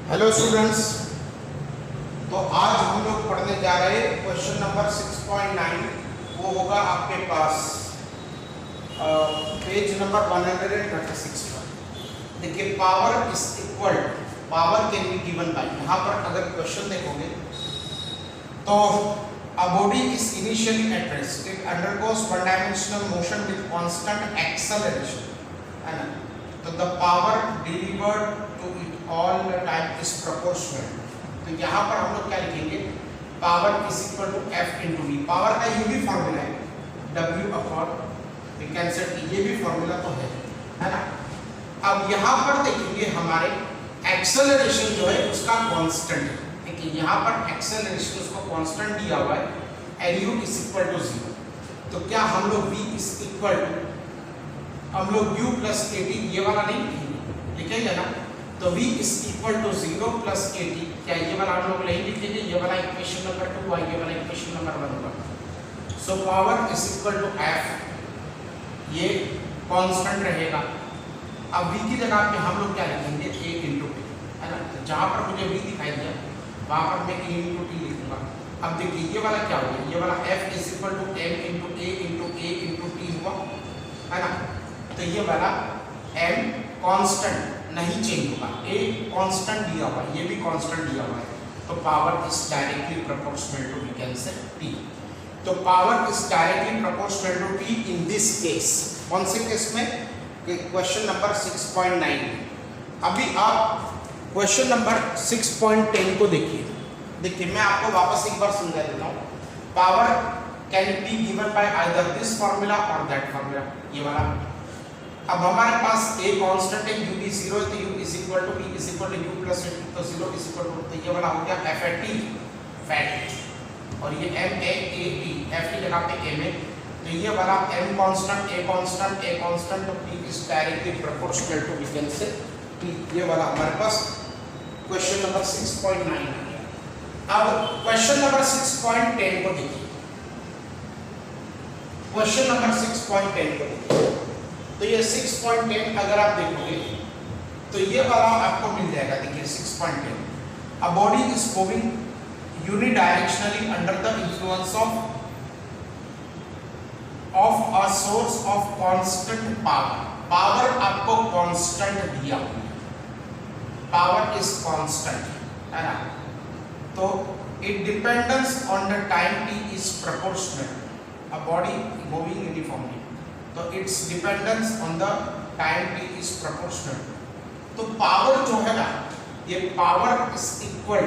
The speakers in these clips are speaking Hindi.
हेलो स्टूडेंट्स, तो आज हम लोग पढ़ने जा रहे हैं क्वेश्चन नंबर 6.9। वो होगा आपके पास पेज नंबर 136 पर। देखिए, power is equal, power can be given bye, यहाँ पर अगर क्वेश्चन देखोगे तो a body is initially at rest, it undergoes one dimensional motion with constant acceleration, है ना। तो the power delivered to it all the time is proportional। तो यहाँ पर हम लोग क्या लिखेंगे, power is equal to F into v. Power का ये भी फॉर्मूला है, W अपॉन वी कैन से, ये भी फॉर्मूला तो है ना। अब यहाँ पर देखेंगे हमारे एक्सेलरेशन जो है उसका कांस्टेंट है। देखिए यहाँ पर एक्सेलरेशन उसको कांस्टेंट दिया हुआ है एल यू इज इक्वल टू 0। तो क्या हम लोग v इज इक्वल टू, हम लोग u प्लस के टी, ये वाला नहीं लिखेंगे ना, तो v is equal to 0 plus के टी, क्या ये वाला हम लोग नहीं लिखेंगे, ये वाला इक्वेशन नंबर 2 और ये वाला इक्वेशन नंबर 1 होगा। So power is equal to f, ये कांस्टेंट रहेगा। अब v की जगह पे हम लोग क्या लिखेंगे, a इंटू टी, है ना। तो जहाँ पर मुझे v दिखाई दिया वहाँ पर मैं a इंटू टी लिखूंगा। अब देखिए ये वाला क्या हो गया, ये वाला f is equal to m into a into t हुआ, है ना। तो ये वाला m कांस्टेंट नहीं चेंज होगा, a कांस्टेंट दिया हुआ है, ये भी कांस्टेंट दिया हुआ है। तो power is directly proportional to, we can say p। तो power is directly proportional to p in this case. कौन से केस में, क्वेश्चन नंबर 6.9। अभी आप क्वेश्चन नंबर 6.10 को देखिए। देखिए मैं आपको वापस एक बार समझा देता हूँ। Power can be given by either this formula और दैट फार्मूला, ये वाला। अब हमारे पास a कांस्टेंट है, u भी 0 है, तो u is equal to v is equal to u plus a, तो 0 इज इक्वल टू, तो ये वाला हो गया f एट t, फैट। और ये m a a t, f की जगह पे m है, तो ये वाला m constant, a constant, a constant, तो p is directly proportional to, we can say p। ये वाला हमारे पास क्वेश्चन नंबर 6.9 आ गया। अब क्वेश्चन नंबर 6.10 को देखिए। क्वेश्चन नंबर 6.10 को देखिए, तो ये 6.10 अगर आप देखोगे तो ये वाला आपको मिल जाएगा। देखिए 6.10, a body is moving unidirectionally under the influence of a source of constant power. Power आपको कांस्टेंट दिया हुआ है, पावर इज कांस्टेंट, है ना। तो it dependence on the time t is proportional, a body moving uniformly, तो its dependence on the time t is proportional. तो पावर जो है ना, ये power is equal,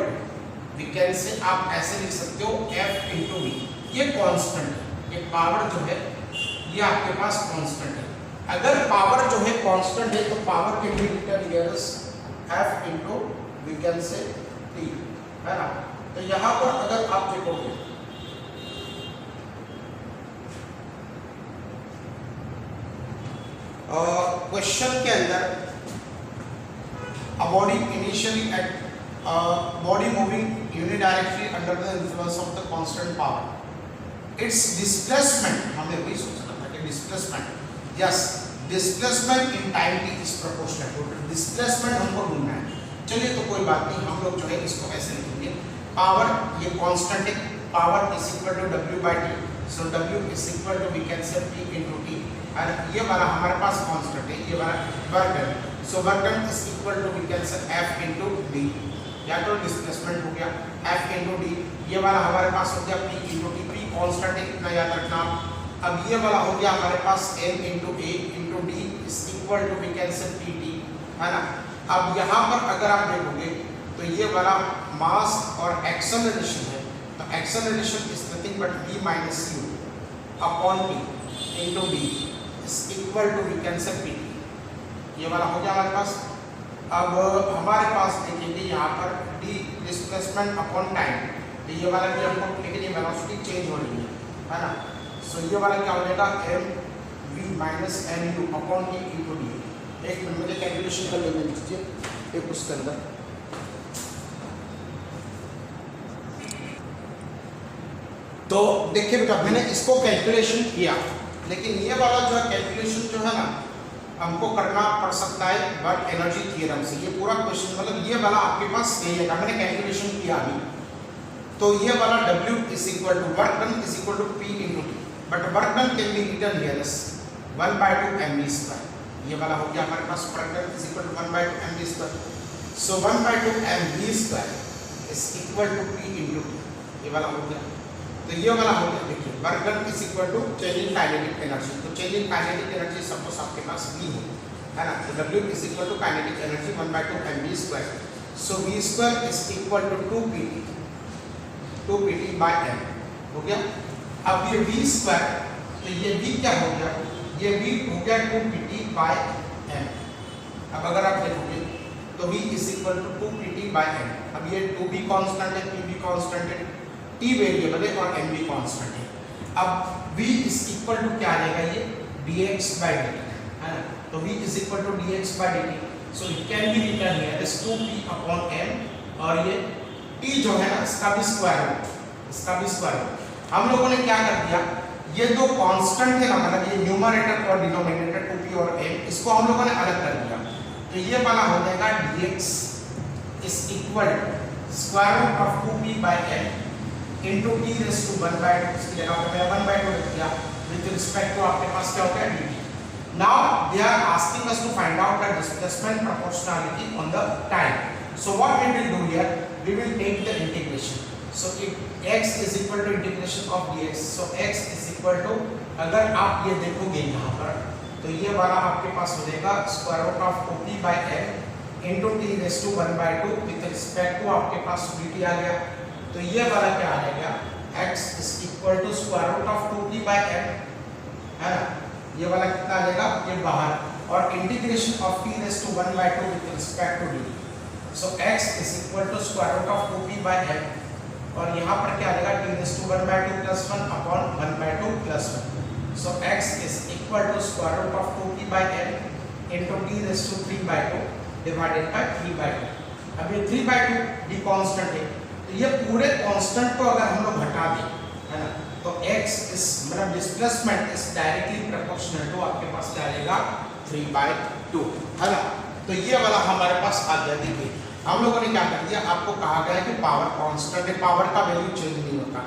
we can say, आप ऐसे लिख सकते हो f इंटू वी। ये कांस्टेंट है, ये पावर जो है ये आपके पास कांस्टेंट है। अगर पावर जो है कांस्टेंट है तो power can be written here as f into we can say t, है ना। तो यहाँ पर अगर आप देखोगे क्वेश्चन के अंदर, a body initially at body moving unidirectionally under the influence of the constant power, its displacement, हमने वही सोचा था कि displacement, yes, displacement in time t is proportional to displacement हमको ढूंढना है। चलिए तो कोई बात नहीं, हम लोग जो है इसको ऐसे लिखेंगे, पावर ये कांस्टेंट है, power is equal to w by t, so w is equal to we can say p into t, और ये वाला हमारे पास कांस्टेंट है, ये वाला वर्क है, so work is equal to we can say f into d, या तो डिस्प्लेसमेंट हो गया f इंटू d, ये वाला हमारे पास हो गया p into t, p constant है, इतना याद रखना। अब ये वाला हो गया हमारे पास m into a into d is equal to we can say pt, है ना। अब यहाँ पर अगर आप देखोगे तो ये वाला मास और एक्सेलरेशन है, तो acceleration is nothing but v minus u upon p into d is equal to we can say pt, ये वाला हो गया हमारे पास। अब हमारे पास देखेंगे यहाँ पर d डिस्प्लेसमेंट अपॉन टाइम, तो ये वाला भी हमको, लेकिन ये वेलोसिटी चेंज हो रही है ना। सो ये वाला क्या हो जाएगा, m v minus n u upon t into d। एक मिनट मुझे कैलकुलेशन कर लेने दीजिए एक उसके अंदर। तो देखिए बेटा, मैंने इसको कैलकुलेशन किया, लेकिन ये वाला जो है कैलकुलेशन जो है ना, हमको करना पड़ सकता है वर्क एनर्जी थ्योरम से। ये पूरा क्वेश्चन मतलब ये वाला आपके पास सही है, मैंने कैलकुलेशन किया अभी। तो ये वाला W is equal to work done is equal to P into T, but work done can be written here as 1/2 mv²। ये वाला हो गया हमारे पास work done is equal to 1/2 mv²। So 1/2 mv² is equal to P into T, ये वाला हो गया। तो ये वाला हो गया, देखिए work done is equal to change in kinetic energy. तो change in kinetic energy suppose आपके पास V है ना, तो W is equal to kinetic energy 1/2 mv²। So v² is equal to 2pt by m हो गया। अब ये v², तो ये v क्या हो गया, ये v हो गया 2pt बाय m। अब अगर आप देखोगे तो v is equal to 2pt by m। अब ये 2b कांस्टेंट है, pb कांस्टेंट है, t वेरिएबल है और mb कांस्टेंट है। अब v इज इक्वल टू क्या आ जाएगा, ये dx बाय dt है ना, तो v is equal to dx by dt। So it can be written here as 2p upon m, और ये t जो है ना इसका भी स्क्वायर रूट, इसका भी स्क्वायर रूट। हम लोगों ने क्या कर दिया, ये दो कांस्टेंट है ना, मतलब ये न्यूमरेटर और डिनोमिनेटर 2p और m, इसको हम लोगों ने अलग कर दिया। तो ये वाला हो जाएगा dx is equal square root of 2p by m into t raised to 1/2, इसकी जगह पे मैं 1/2 लिख दिया विद रिस्पेक्ट टू आपके पास क्या हो गया dt। Now they are asking us to find out the displacement proportionality on the time. So what we will do here, we will take the integration. So if x is equal to integration of dx, so x is equal to, अगर आप ये देखोगे यहाँ पर तो ये वाला आपके पास हो जाएगा square root of 2p by m into t raised to 1/2 with respect to आपके पास dt आ गया। तो ये वाला क्या आ जाएगा, x is equal to square root of 2p by m है ना, ये वाला कितना आ जाएगा, ये बाहर, और integration of t raise to 1/2 with respect to dt। So x is equal to square root of 2p by m, और यहाँ पर क्या आ जाएगा t raise to 1/2 plus 1 upon 1/2 plus 1। So x is equal to square root of 2p by m into t raise to 3/2 divided by 3/2। अब ये 3/2 भी कांस्टेंट है, तो ये पूरे कांस्टेंट को अगर हम लोग हटा दें है ना, तो x इस मतलब displacement is directly proportional to आपके पास क्या आएगा 3/2 है ना। तो ये वाला हमारे पास आ गया। देखिए हम लोगों ने क्या कर दिया, आपको कहा गया है कि पावर कांस्टेंट है, पावर का वैल्यू चेंज नहीं होता।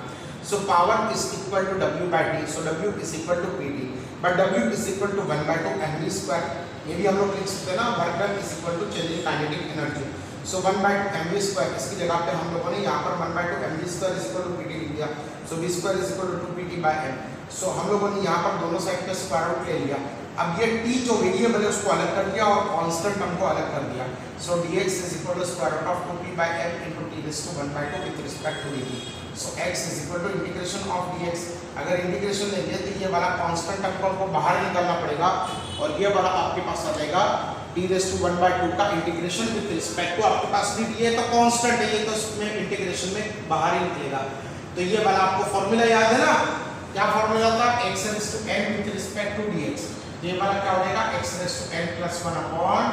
So power is equal to w by t, so w is equal to pt, but w is equal to 1/2 mv²। ये भी हम लोग लिख सकते हैं ना, work done is equal to change in kinetic energy. So 1/2 mv², इसकी जगह पे हम लोगों ने यहाँ पर 1/2 mv² is equal to pt लिख दिया। So v² is equal to 2pt by m। So हम लोगों ने यहाँ पर दोनों साइड पे स्क्वायर रूट ले लिया। अब ये t जो वेरिएबल है उसको अलग कर दिया और कांस्टेंट टर्म को अलग कर दिया। So dx is equal to square root of 2p by m into t raise to 1/2 with respect to dt। So x is equal to integration of dx, अगर इंटीग्रेशन लेंगे तो ये वाला कांस्टेंट टर्म को हमको बाहर निकालना पड़ेगा, और ये वाला आपके पास आ जाएगा t रेज़ टू 1/2 का इंटीग्रेशन विद रिस्पेक्ट टू आपके पास dt है, तो कांस्टेंट है ये, तो उसमें इंटीग्रेशन में बाहर ही निकलेगा। तो ये वाला आपको फार्मूला याद है ना, क्या फार्मूला था, x raise to n with respect to dx। ये वाला क्या हो जाएगा x raise to n plus 1 upon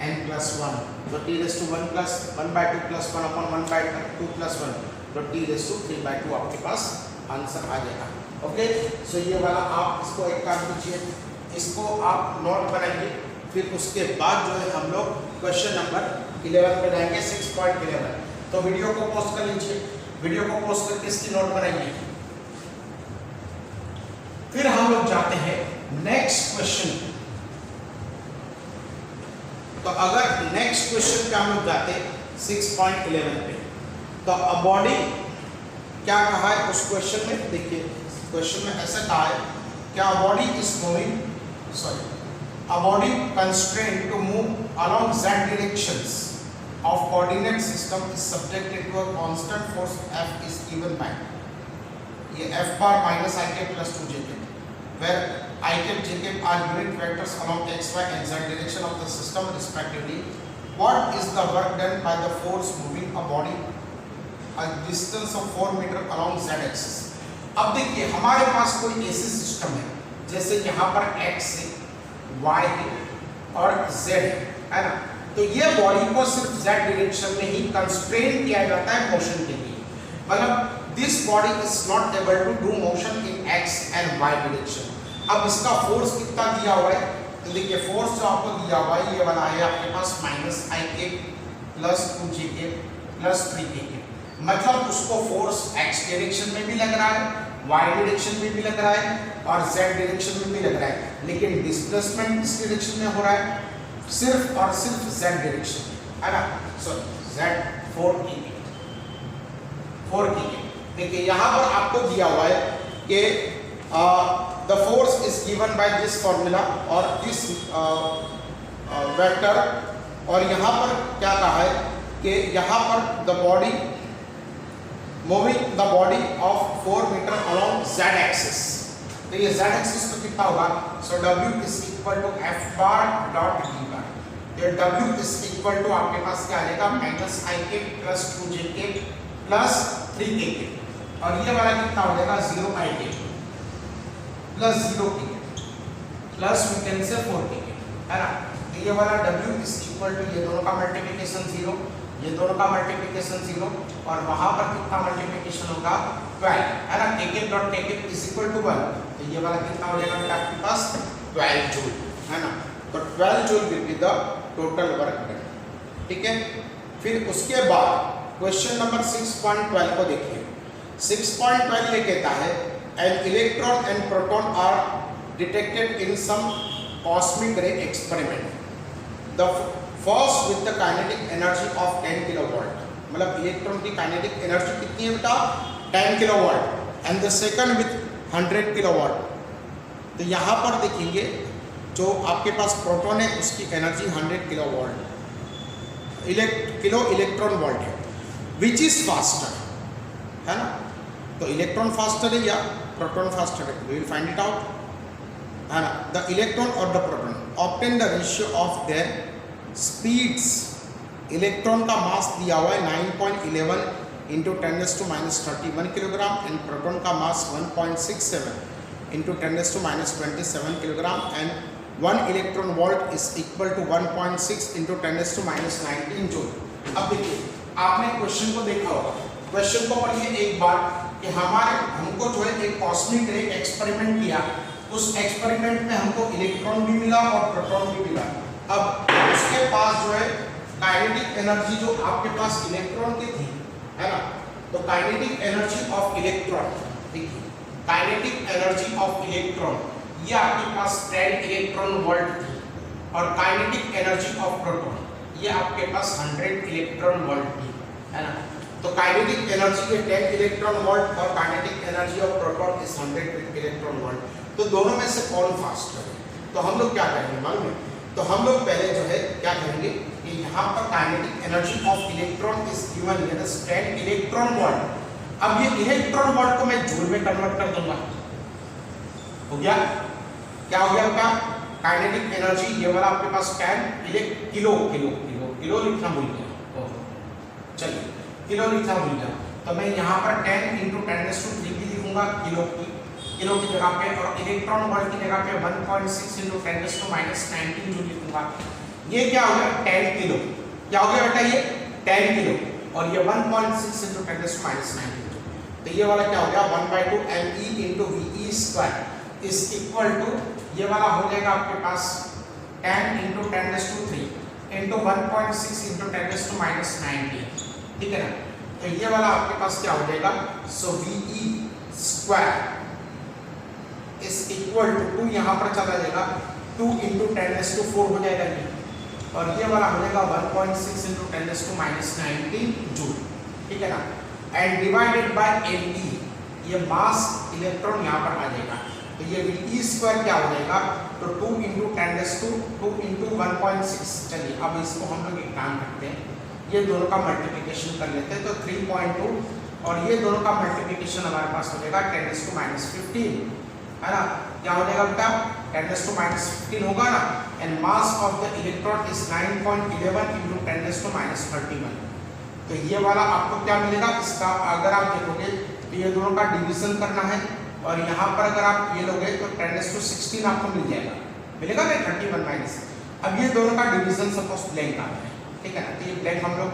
n plus 1, तो t raise to 1 plus 1/2 plus 1 upon 1/2 plus 1, तो t रेज़ टू 3/2 आपके पास आंसर आ जाएगा। ओके, सो ये वाला आप इसको एक काम कीजिए, इसको आप नोट बनाइए, फिर उसके बाद जो है हम लोग क्वेश्चन नंबर 11 पे जाएंगे 6.11। तो वीडियो को पोस्ट कर लीजिए, वीडियो को पोस्ट करके इसकी नोट बनाइए। फिर हम लोग जाते हैं नेक्स्ट क्वेश्चन। तो अगर नेक्स्ट क्वेश्चन पे हम लोग जाते 6.11 पे, तो अ बॉडी क्या कहा है उस क्वेश्चन में, देखिए क्वेश्चन में ऐसा कहा है क्या body is moving, sorry, a body constrained to move along z directions of coordinate system is subjected to a constant force F is given by ये F bar minus I cap plus 2 J cap, where I cap J cap are unit vectors along x, y and z direction of the system respectively. What is the work done by the force moving a body a distance of 4 meter along z axis? अब देखिए हमारे पास कोई ऐसी सिस्टम है जैसे यहाँ पर x है, y है और z है ना, तो ये बॉडी को सिर्फ z डायरेक्शन में ही कंस्ट्रेन किया जाता है मोशन के लिए, मतलब this body is not able to do motion in x and y direction. अब इसका फोर्स कितना दिया हुआ है, तो देखिए फोर्स जो आपको दिया हुआ है ये वाला है आपके पास -ik plus 2jk plus 3kk, मतलब उसको फोर्स x डायरेक्शन में भी लग रहा है, y डायरेक्शन में भी लग रहा है और z डायरेक्शन में भी लग रहा है, लेकिन डिस्प्लेसमेंट इस डायरेक्शन में हो रहा है सिर्फ और सिर्फ z डायरेक्शन में, है ना। सो z 4kk। देखिए यहाँ पर आपको दिया हुआ है कि the force is given by this formula और दिस वेक्टर, और यहाँ पर क्या कहा है कि यहाँ पर the body moving the body of 4 metre along z axis, तो ये z एक्सिस तो कितना होगा, so w is equal to f bar dot d bar, ये w इज इक्वल टू आपके पास क्या आ जाएगा -ik plus 2jk plus 3kk, और ये वाला कितना हो जाएगा 0ik plus 0kk plus we can से 4kk, है ना। तो ये वाला w इज इक्वल टू ये दोनों का मल्टीप्लिकेशन 0, ये दोनों का मल्टीप्लिकेशन 0, और वहां पर कितना मल्टीप्लिकेशन होगा 12, है ना। kk dot kk is equal to 1, तो ये वाला कितना हो जाएगा बेटा आपके पास 12 जूल, है ना। तो 12 joule will be the total work done, ठीक है। फिर उसके बाद क्वेश्चन नंबर 6.12 को देखिए। 6.12 ये कहता है an electron and proton are detected in some cosmic ray experiment. The first with the kinetic energy of 10 kilowatt, मतलब इलेक्ट्रॉन की काइनेटिक एनर्जी कितनी है बेटा 10 kilowatt, and the second with 100 kilowatt. तो यहाँ पर देखेंगे जो आपके पास प्रोटॉन है उसकी energy 100 kilowatt kilo electron volt है, विच इज फास्टर, है ना। तो इलेक्ट्रॉन फास्टर है या प्रोटॉन फास्टर है, we will find it out, है ना। द इलेक्ट्रॉन और the proton obtain the ratio of their speeds. Electron का मास दिया हुआ है 9.11 इंटू 10⁻31 किलोग्राम, एंड प्रोटॉन का mass 1.67 into 10⁻27 kilogram, and 1 electron volt is equal to 1.6 into 10⁻19 joule. अब देखिए आपने क्वेश्चन को देखा होगा, क्वेश्चन को पढ़िए एक बार कि हमको जो है एक कॉस्मिक रे एक्सपेरिमेंट किया, उस एक्सपेरिमेंट में हमको इलेक्ट्रॉन भी मिला और प्रोटॉन भी मिला। अब उसके पास जो है काइनेटिक एनर्जी जो आपके पास इलेक्ट्रॉन की थी, है ना, तो काइनेटिक एनर्जी ऑफ इलेक्ट्रॉन, देखिए काइनेटिक एनर्जी ऑफ इलेक्ट्रॉन ये आपके पास 10 इलेक्ट्रॉन वोल्ट थी, और काइनेटिक एनर्जी ऑफ प्रोटॉन ये आपके पास 100 इलेक्ट्रॉन वोल्ट थी, है ना। तो काइनेटिक एनर्जी के 10 इलेक्ट्रॉन वोल्ट और kinetic energy of proton is 100 electron volt. तो दोनों में से कौन फास्टर है, तो हम लोग क्या करेंगे मालूम है, तो हम लोग पहले जो है क्या करेंगे कि यहाँ पर kinetic energy of electron is given here as 10 electron volt. अब ये इलेक्ट्रॉन वोल्ट को मैं जूल में कन्वर्ट कर दूंगा, हो गया, क्या हो गया आपका काइनेटिक एनर्जी ये वाला आपके पास 10 किलो किलो किलो किलो लिखना भूल गया, चलिए किलो लिखना भूल गया, तो मैं यहाँ पर 10 इंटू 10⁻³ भी लिखूंगा किलो की जगह पे, और इलेक्ट्रॉन वोल्ट की जगह पे 1.6 इंटू 10⁻19 जो लिखूंगा। ये क्या हो गया 10 किलो, क्या हो गया बेटा ये 10 किलो, और ये 1.6 इंटू 10⁻19, तो ये वाला क्या हो गया 1/2 me into ve square is equal to ये वाला हो जाएगा आपके पास 10 इंटू 10⁻³ इंटू 1.6 इंटू 10⁻19, ठीक है ना। तो ये वाला आपके पास क्या हो जाएगा, so ve square is equal to 2 यहाँ पर चला जाएगा 2 इंटू 10⁻⁴ हो जाएगा ये, और ये वाला हो जाएगा 1.6 इंटू 10⁻19 जूल, ठीक है ना, एंड डिवाइडेड बाय me, ये मास इलेक्ट्रॉन यहाँ पर आ जाएगा, तो ये ve स्क्वायर क्या हो जाएगा, तो 2 इंटू 10⁻² इंटू 1.6। चलिए अब इसको हम लोग एक काम करते हैं, ये दोनों का मल्टीप्लिकेशन कर लेते हैं, तो 3.2 और ये दोनों का मल्टीप्लिकेशन हमारे पास हो जाएगा 10⁻15, है ना। क्या हो जाएगा बेटा 10⁻15 होगा ना, and mass of the electron is 9.11 into 10⁻31। तो ये वाला आपको क्या मिलेगा, इसका अगर आप देखोगे तो ये दोनों का डिवीजन करना है, और यहाँ पर अगर आप ये लोगे तो 10⁻16 आपको मिल जाएगा, मिलेगा ना 31 माइनस। अब ये दोनों का डिवीजन सपोज ब्लैंक आता है, ठीक है ना, तो ये ब्लैंक हम लोग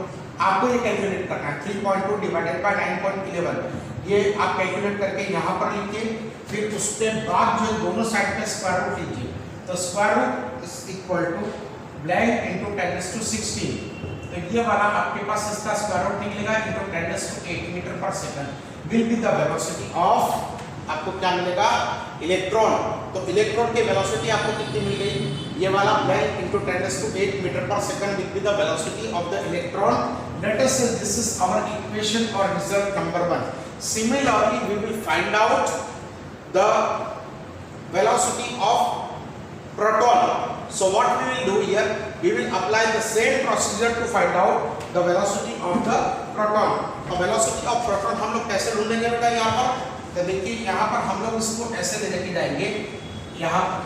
आपको ये कैलकुलेट करना है 3.2 डिवाइडेड बाय 9.11, ये आप कैलकुलेट करके यहाँ पर लिखिए, फिर उसके बाद जो दोनों साइड पे स्क्वायर रूट लीजिए, तो square root is equal to blank into 10⁻16। तो ये वाला आपके पास इसका स्क्वायर रूट निकलेगा into 10⁸ metre per second will be the velocity of, आपको क्या मिलेगा, इलेक्ट्रॉन। तो इलेक्ट्रॉन की वेलोसिटी आपको कितनी मिल गई, ये वाला blank into 10⁸ metre per second will be the velocity of the electron. Late us say this is our equation और result number 1. Similarly we will find out the velocity of proton. So what we will do here, we will apply the same procedure to find out the velocity of the proton. तो velocity of proton हम लोग कैसे ढूंढेंगे बेटा यहाँ पर, तो देखिए यहाँ पर हम लोग इसको ऐसे ले लेके जाएंगे यहाँ पर,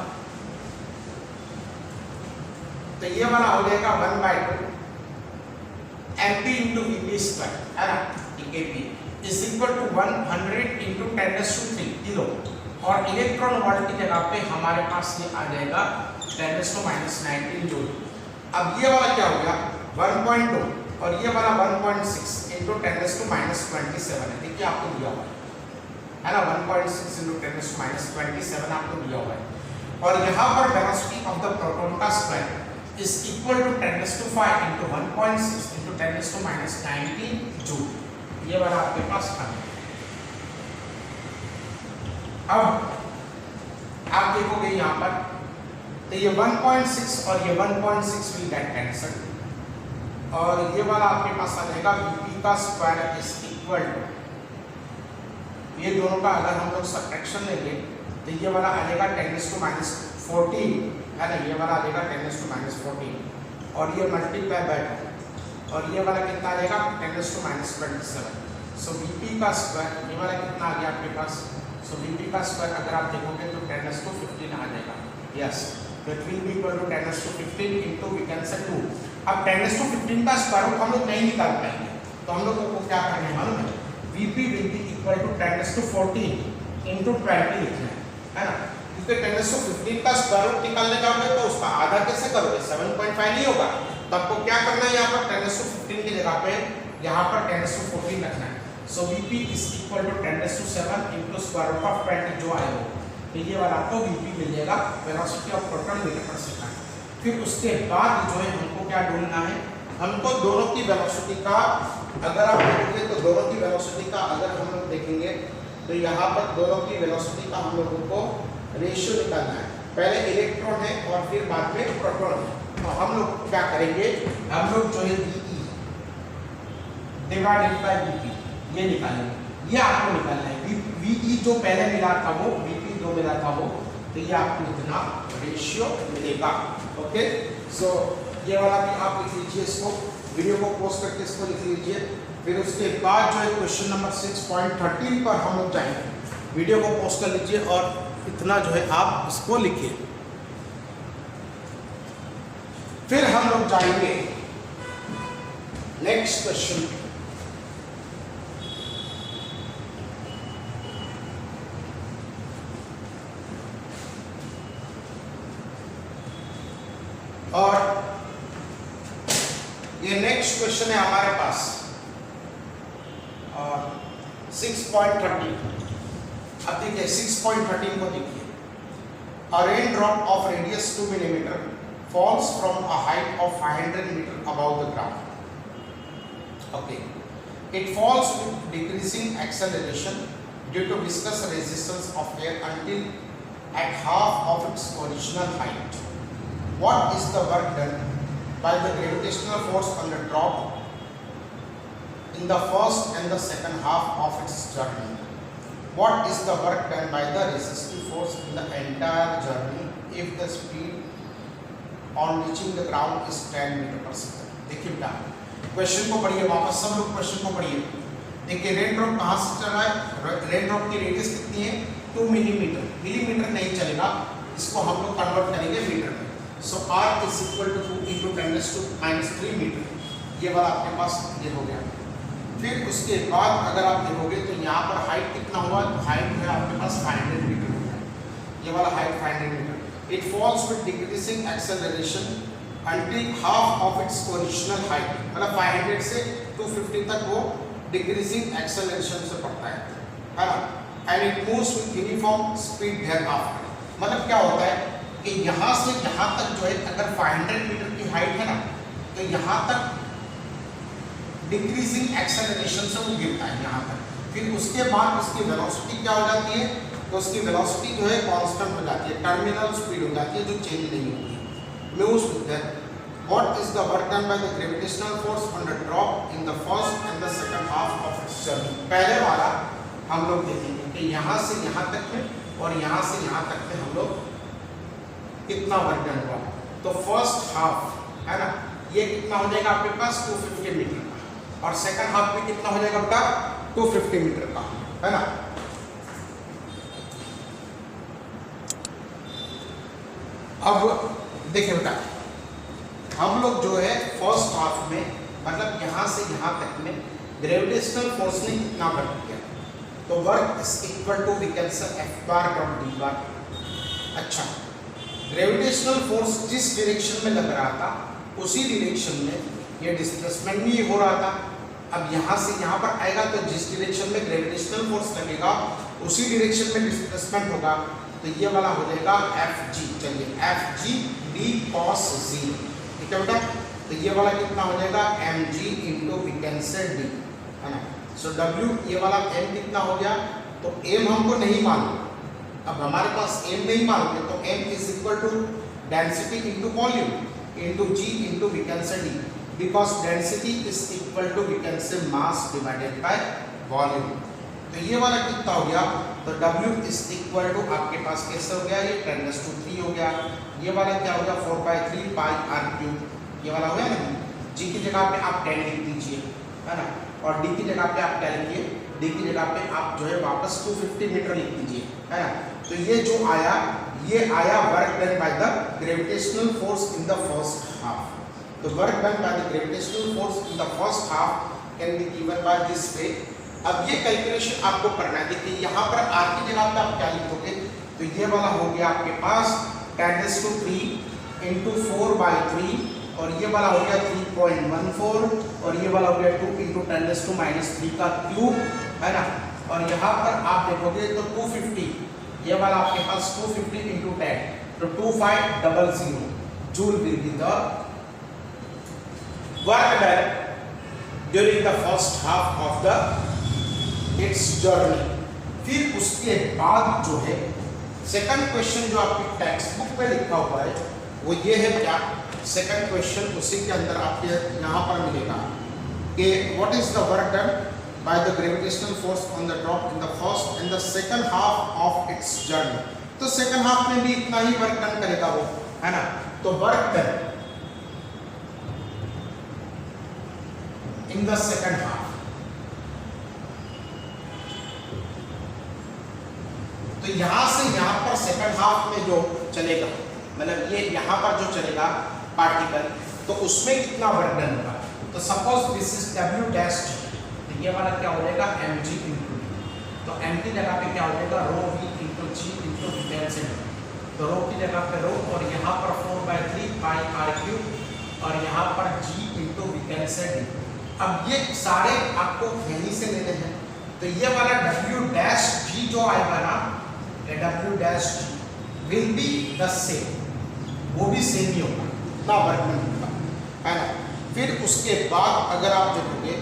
तो ये वाला हो जाएगा 1/2 mp into vp square, है ना, kp is equal to 100 into 10⁻³ kilo, और इलेक्ट्रॉन वोल्ट की जगह पे हमारे पास ये आ जाएगा 10⁻⁻19 जूल। अब ये वाला क्या हो गया 1.2 और ये वाला 1.6 into 10⁻⁻27 है, देखिए आपको दिया हुआ है ना, 1.6 into 10⁻⁻27 आपको दिया हुआ है। और यहाँ पर वेलोसिटी ऑफ द प्रोटॉन का square is equal to 10⁻5 into 1.6 into 10⁻⁻19 joule. ये वाला आपके पास आ गया। अब आप देखोगे यहाँ पर, तो ये 1.6 और ये 1.6 विल गेट कैंसल, और ये वाला आपके पास आ जाएगा Vp का स्क्वायर इज इक्वल टू, ये दोनों का अगर हम लोग सब्ट्रैक्शन लेंगे तो ये वाला आ जाएगा 10⁻14, है ना, ये वाला आ जाएगा 10⁻14 और ये मल्टीप्लाई बाय 2, और ये वाला कितना आ जाएगा 10⁻27। सो Vp का स्क्वायर ये वाला कितना आ गया आपके पास, सो Vp का स्क्वायर अगर आप देखोगे तो 10⁻15 आ जाएगा, yes, that will be equal to 10⁻15 into we can say 2। अब 10⁻15 का स्क्वायर रूट हम लोग नहीं निकाल पाएंगे, तो हम लोगों को क्या करना है मालूम है, Vp will be equal to 10⁻14 into 20 लिखना है ना, क्योंकि 10⁻15 का स्क्वायर रूट निकालने जाओगे तो उसका आधा कैसे करोगे, 7.5 नहीं होगा, तो आपको क्या करना है, यहाँ पर 10⁻15 की जगह पे यहाँ पर 10⁻14 रखना है। सो Vp is equal to 10⁻7 into square root of 20 जो आएगा, तो ये वाला आपको Vp मिल जाएगा, velocity of proton metre per second. फिर उसके बाद जो है हमको क्या ढूंढना है, हमको दोनों की वेलोसिटी का, अगर आप देखोगे तो दोनों की वेलोसिटी का अगर हम लोग देखेंगे तो यहाँ पर दोनों की वेलोसिटी का हम लोगों को रेशियो निकालना है, पहले इलेक्ट्रॉन है और फिर बाद में प्रोटॉन है। तो हम लोग क्या करेंगे, हम लोग जो है Ve डिवाइडेड बाय Vp ये निकालेंगे, ये आपको निकालना है, Ve जो पहले मिला था वो, Vp जो मिला था वो, तो ये आपको इतना रेशियो मिलेगा। ओके, सो ये वाला भी आप लिख लीजिए, इसको वीडियो को पोस्ट करके इसको लिख लीजिए। फिर उसके बाद जो है क्वेश्चन नंबर 6.13 पर हम लोग जाएंगे, वीडियो को पोस्ट कर लीजिए और इतना जो है आप इसको लिखिए। फिर हम लोग जाएंगे नेक्स्ट क्वेश्चन, और ये नेक्स्ट क्वेश्चन है हमारे पास 6.13। अब देखिए 6.13 को देखिए, a raindrop of radius 2 mm falls from a height of 500 meter above the ground. Okay, it falls with decreasing acceleration due to viscous resistance of air until at half of its original height. What is the work done by the gravitational force on the drop in the first and the second half of its journey? What is the work done by the resistive force in the entire journey if the speed on reaching the ground is 10 meter per second? देखिए बेटा क्वेश्चन को पढ़िए, वापस सब लोग क्वेश्चन को पढ़िए। देखिए रेन ड्रॉप कहाँ से चल रहा है, रेन ड्रॉप की रेडियस कितनी है 2 मिलीमीटर, मिलीमीटर नहीं चलेगा, इसको हम लोग कन्वर्ट करेंगे मीटर में। So r is equal to 2 into 10⁻³ metre, ये वाला आपके पास ये हो गया। फिर उसके बाद अगर आप देखोगे तो यहाँ पर हाइट कितना हुआ, तो हाइट है आपके पास 500 मीटर होगा, ये वाला height 500 metre. It falls with decreasing acceleration until half of its original height, मतलब 500 से 250 तक वो डिक्रीजिंग एक्सेलरेशन से बढ़ता है ना, and it moves with uniform speed thereafter. मतलब क्या होता है, कि यहाँ से यहाँ तक जो है अगर 500 मीटर की हाइट है ना, तो यहाँ तक डिक्रीजिंग एक्सेलरेशन से वो गिरता है यहाँ तक। फिर उसके बाद उसकी वेलोसिटी क्या हो जाती है, तो उसकी वेलोसिटी जो है कांस्टेंट हो जाती है, टर्मिनल स्पीड हो जाती है जो चेंज नहीं होती। म्यूज what is the work done by the gravitational force on the drop in the first and the second half of its journey. पहले वाला हम लोग देखेंगे कि यहाँ से यहाँ तक में और यहाँ से यहाँ तक में हम लोग कितना वर्क डन हुआ। तो फर्स्ट हाफ है ना, ये कितना हो जाएगा आपके पास 250 मीटर का, और सेकंड हाफ में कितना हो जाएगा बेटा 250 मीटर का, है ना। अब देखिए बेटा, हम लोग जो है फर्स्ट हाफ में मतलब यहाँ से यहाँ तक में ग्रेविटेशनल फोर्स ने कितना वर्क किया, तो work is equal to we can say F bar cross D bar. अच्छा, ग्रेविटेशनल फोर्स जिस डायरेक्शन में लग रहा था उसी डायरेक्शन में ये डिस्प्लेसमेंट भी हो रहा था। अब यहाँ से यहाँ पर आएगा तो जिस डायरेक्शन में ग्रेविटेशनल फोर्स लगेगा उसी डायरेक्शन में डिस्प्लेसमेंट होगा, तो ये वाला हो जाएगा Fg। चलिए Fg d cos z, ठीक है बेटा। तो ये वाला कितना हो जाएगा mg into we can say d, है ना। सो w ये वाला m कितना हो गया, तो m हमको नहीं मालूम, अब हमारे पास m नहीं मालूम है, तो m is equal to density into volume into g into we can say d, because density is equal to we can say mass divided by volume. तो ये वाला कितना हो गया, तो w इज इक्वल टू आपके पास कैसे हो गया, ये 10⁻³ हो गया। ये वाला क्या हो गया 4/3 पाई r³, ये वाला हो गया ना। g की जगह पे आप 10 लिख दीजिए, है ना, और d की जगह पे आप क्या लिखिए, d की जगह पे आप जो है वापस 250 मीटर लिख दीजिए, है ना। तो ये जो आया, ये आया work done by the gravitational force in the first half. तो work done by the gravitational force in the first half can be given by this way. अब ये कैलकुलेशन आपको करना है। देखिए यहाँ पर r की जगह पे आप क्या लिखोगे, तो ये वाला हो गया आपके पास 10⁻³ इंटू 4/3, और ये वाला हो गया 3.14, और ये वाला हो गया 2 इंटू 10⁻³ का क्यूब, है ना। और यहाँ पर आप देखोगे तो 250, ये वाला आपके पास 250 इंटू 10, तो 2500 joule will be the work done during the first half of the it's journey. फिर उसके बाद जो है सेकंड क्वेश्चन जो आपकी टेक्स्ट बुक में लिखा हुआ है वो ये है क्या, सेकंड क्वेश्चन उसी के अंदर आपके यहाँ पर मिलेगा कि what is the work done by the gravitational force on the drop in the first and the second half of its journey. तो सेकंड हाफ में भी इतना ही वर्क डन करेगा वो, है ना। तो work done in the second half, तो यहां से यहां पर सेकंड हाफ में जो चलेगा, मतलब ये यहां पर जो चलेगा पार्टिकल, तो उसमें कितना वर्क डन होगा। तो suppose this is w dash, तो ये वाला क्या हो जाएगा mg इंटू d, तो m की जगह पे क्या हो जाएगा ρv into g into v can say, तो रो की जगह पे रो, और यहाँ पर 4/3 पाई r³, और यहाँ पर g into we can say d। अब ये सारे आपको यहीं से लेने हैं, तो ये वाला w डैश g जो आएगा ना, w dash g will be the same, वो भी सेम ही होगा, ना वर्क डन होगा, है ना। फिर उसके बाद अगर आप देखोगे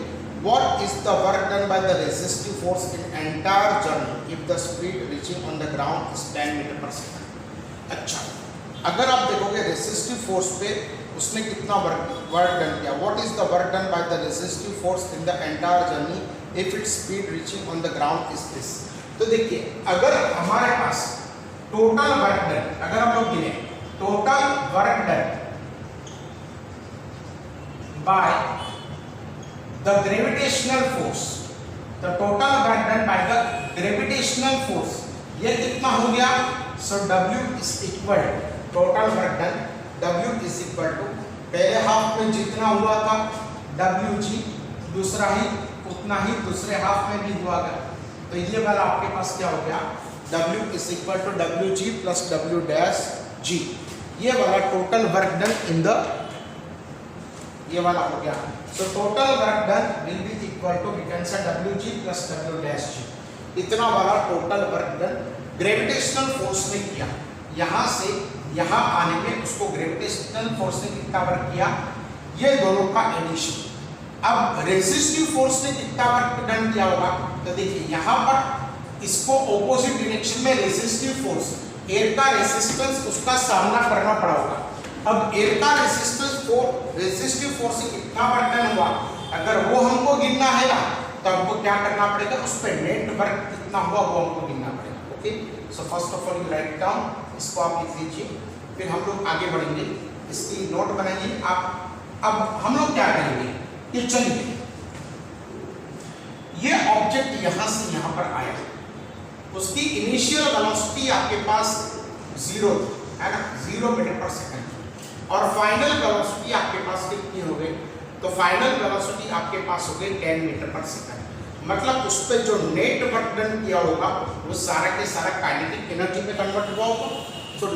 what is the work done by the resistive force in entire journey if the speed reaching on the ground is 10 metre per second. अच्छा, अगर आप देखोगे रेजिस्टिव फोर्स पे उसने कितना वर्क डन किया, what is the work done by the resistive force in the entire journey if its speed reaching on the ground is this. तो देखिए अगर हमारे पास टोटल वर्क डन, अगर हम लोग गिने total work done by the gravitational force, the total work done by the gravitational force, ये कितना हो गया। So W is equal total work done, W is equal to पहले हाफ में जितना हुआ था WG, दूसरा ही उतना ही दूसरे हाफ में भी हुआ गया, तो ये वाला आपके पास क्या हो गया W is equal to WG plus W dash G, ये वाला total work done in the, ये वाला हो गया। So total work done will be equal to we can say WG plus W dash G, इतना वाला total work done gravitational force ने किया। यहाँ से यहाँ आने में उसको ग्रेविटेशनल फोर्स ने कितना वर्क किया, ये दोनों का एडिशन। अब रेसिस्टिव फोर्स ने कितना वर्क डन किया होगा, तो देखिए यहाँ पर इसको ऑपोजिट डायरेक्शन में रेसिस्टिव फोर्स, एयर का रेसिस्टेंस उसका सामना करना पड़ा होगा। अब एयर का रेसिस्टिव फोर्स से कितना वर्क डन हुआ, अगर वो हमको गिनना है ना, तो हमको क्या करना पड़ेगा, उस पर नेट वर्क कितना हुआ वो हमको गिनना पड़ेगा। Okay, so first of all you write down, इसको आप लिख लीजिए, फिर हम लोग आगे बढ़ेंगे, इसकी नोट बनाइए आप। अब हम लोग क्या करेंगे कि चलिए ये ऑब्जेक्ट यहां से यहां पर आया, उसकी इनिशियल वेलोसिटी आपके पास 0 है ना, 0 मीटर पर सेकंड, और फाइनल वेलोसिटी आपके पास कितनी हो गई, तो फाइनल वेलोसिटी आपके पास हो गई 10 मीटर पर सेकंड। मतलब उस पर जो नेट वर्क डन किया होगा वो सारा के सारा काइनेटिक एनर्जी में कन्वर्ट हुआ होगा। सो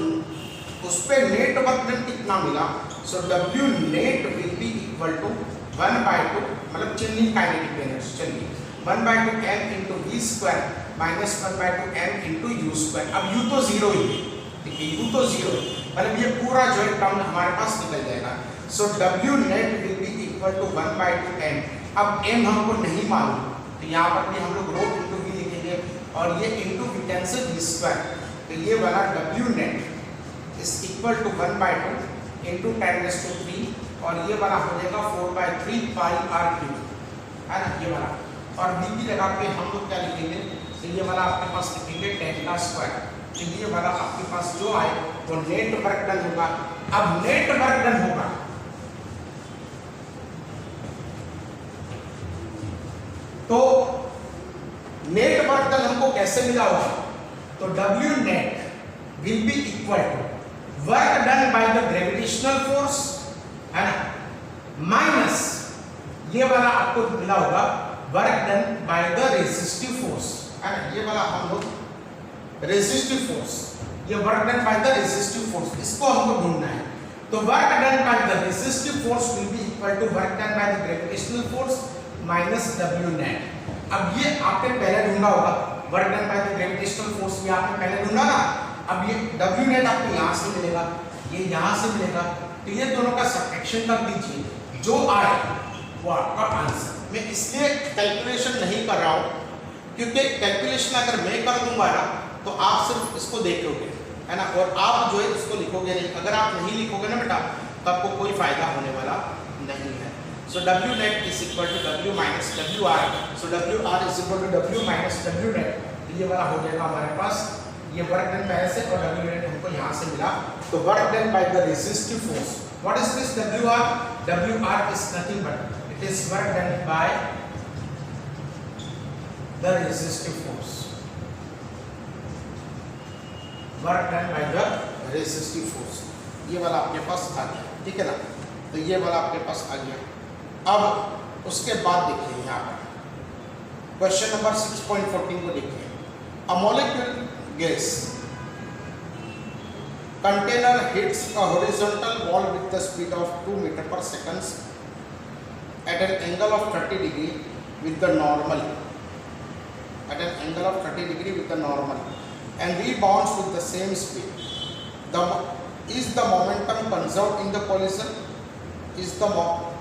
उस पे नेट वर्क डन कितना मिला, so W net will be equal to 1/2, मतलब चेंजिंग काइनेटिक एनर्जी, चलिए 1/2 m into v square minus 1/2 m into u square। अब u तो 0 ही है, देखिए u तो 0 है, मतलब ये पूरा जो है टर्म हमारे पास निकल जाएगा। So W net will be equal to 1/2 m। अब m हमको नहीं मालूम, तो यहाँ पर भी हम लोग रो इंटू v लिखेंगे, और ये into v cancel v square, तो ये वाला W net is equal to 1/2 into 10⁻³ और ये वाला हो जाएगा 4/3 पाई r³ है ना, ये वाला। और v की लगा के हम लोग क्या लिखेंगे, तो ये वाला आपके पास लिखेंगे 10²। तो ये वाला आपके पास जो आए वो नेट वर्क डन होगा। अब नेट वर्क डन होगा तो नेट वर्क डन हमको कैसे मिला होगा, तो W net will be equal to work done by the gravitational force है ना, माइनस ये वाला आपको मिला होगा work done by the resistive force है ना, ये वाला हम लोग रेसिस्टिव फोर्स, ये work done by the resistive force, इसको हमको ढूंढना है। तो work done by the resistive force will be equal to work done by the gravitational force minus W net. अब ये आपने पहले ढूंढा होगा, work done by the gravitational force ये आपने पहले ढूंढा ना। अब ये W नेट आपको यहाँ से मिलेगा, ये यहाँ से मिलेगा, तो ये दोनों का सब्ट्रैक्शन कर दीजिए, जो आए वो आपका आंसर। मैं इसलिए कैलकुलेशन नहीं कर रहा हूँ, क्योंकि कैलकुलेशन अगर मैं कर दूंगा ना तो आप सिर्फ इसको देखोगे है ना, और आप जो है इसको लिखोगे नहीं। अगर आप नहीं लिखोगे ना बेटा तो आपको कोई फायदा होने वाला नहीं है। So W net is equal to W minus WR। So WR is equal to W minus W net, ये वाला हो जाएगा हमारे पास, ये वर्क डन पहले से और W नेट हमको यहाँ से मिला। तो work done by the resistive force, what is this WR? WR is nothing but it is work done by the resistive force, work done by the resistive force. ये वाला आपके पास आ गया, ठीक है ना, तो ये वाला आपके पास आ गया। अब उसके बाद देखिए यहाँ पर क्वेश्चन नंबर 6.14 को देखिए। A molecule gas container hits a horizontal wall with the speed of 2 metre per second at an angle of 30 degree with the normal, at an angle of 30 degree with the normal and rebounds with the same speed. Is the momentum conserved in the collision? Is the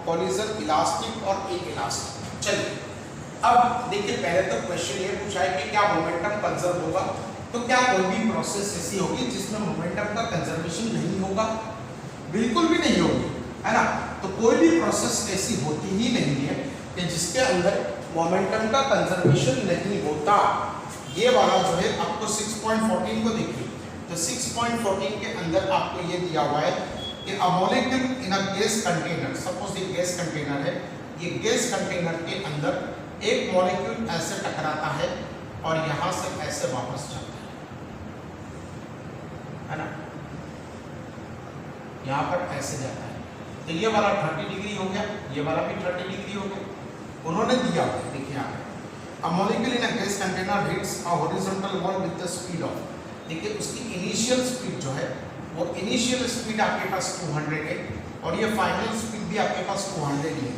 collision elastic or inelastic? चलिए अब देखिए, पहले तो क्वेश्चन ये पूछा है कि क्या मोमेंटम कंजर्व होगा, तो क्या कोई भी प्रोसेस ऐसी होगी जिसमें मोमेंटम का कंजर्वेशन नहीं होगा? बिल्कुल भी नहीं होगी, है ना। तो कोई भी प्रोसेस ऐसी होती ही नहीं है कि जिसके अंदर मोमेंटम का कंजर्वेशन नहीं होता। ये वाला जो है आपको 6.14 को देखिए, तो 6.14 के अंदर आपको ये दिया हुआ है कि a molecule in a gas container, suppose ये गैस कंटेनर है, ये गैस कंटेनर के अंदर एक मॉलिक्यूल ऐसे टकराता है और यहाँ से ऐसे वापस जाता है ना, यहाँ पर ऐसे जाता है। तो ये वाला 30 डिग्री हो गया, ये वाला भी 30 डिग्री हो गया, उन्होंने दिया हुआ है, देखिए यहाँ पे। A molecule in a gas container hits a horizontal wall with the speed of, देखिए उसकी इनिशियल स्पीड जो है वो इनिशियल स्पीड आपके पास 200 है और ये फाइनल स्पीड भी आपके पास 200 ही है,